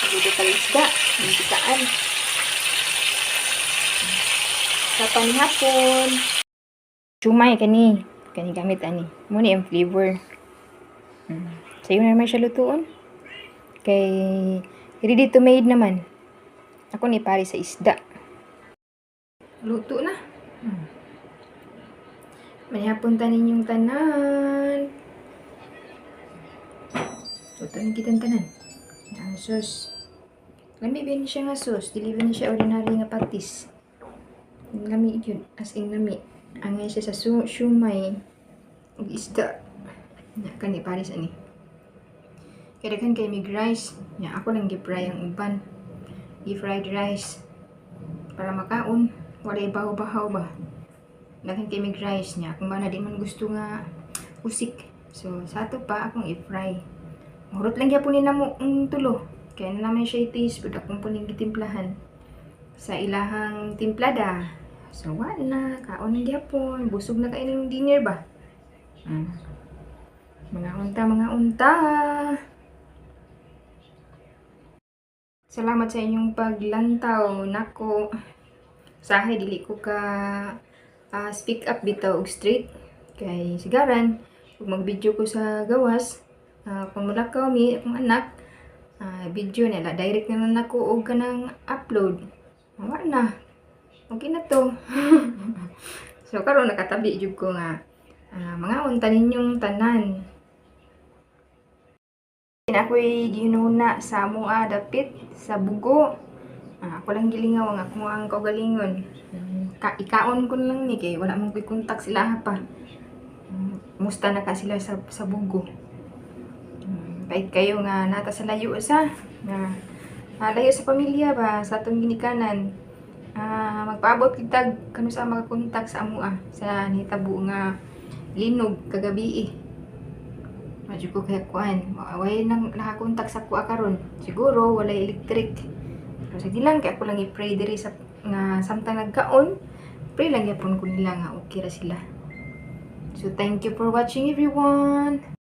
Dito pala isda. Bitaan. Sa panihapon. Sumay kani. Kani gamit ani. Muna yung flavor. Sa'yo na naman siya lutuon. Kay ready to made naman. Ako ni pari sa isda. Luto na. Manihapon tanin yung tanan. Luto na kitang tanan. Ang sauce. Lami ba siya nga sauce? Dili ba siya ordinary nga patis? Lami yun. As in lami. Ang siya sa shumay. Ug isda. Kani paris ani. Kaya kan kay mig rice. Ako lang gi-fry ang uban. Gi-fried rice. Para makaon. Wala ibaw-bahaw ba. Dakan kay mig rice niya. Kung ba na di man gusto nga usik. So, sa ato pa akong i-fry. Murot lang gyapon ni namo tulo. Kaya na naman siya i-taste. Pwede akong puning gitimplahan. Sa ilahang timplada. So, wala. Kaon ng gyapon. Busog na kayo ng dinner ba? Mga unta. Salamat sa inyong paglantaw. Nako. Sahay, dili ko ka speak up bitaw og straight. Kay sigaran, kung mag-video ko sa gawas, kung mulakaw mi, akong anak, video nila, direct na lang ako og kanang upload. Wala na. Okay na to. So, karon nakatabi jud ko nga, mga unta ninyong tanan. Ako'y ginuna sa mua dapit sa bugo. Ako lang gilingaw ang ako ang kaugalingon. Ikaon ko lang ni kay wala mong kontak sila pa. Musta na ka sila sa bugo. Bait kayo nga nata sa layo sa layo sa pamilya ba sa atong ginikanan. Magpaabot kitag kanu sa makakontak sa amua sa nitabo nga linog kagabi. Medyo ko kaya kuan. Way nang nakakontak sa kuha karon. Siguro wala electric. Pero sige lang kaya ako lang i-pray diri sa nga samtang nagkaon. Pray lang yapon ko nila nga okay ra sila. So thank you for watching everyone.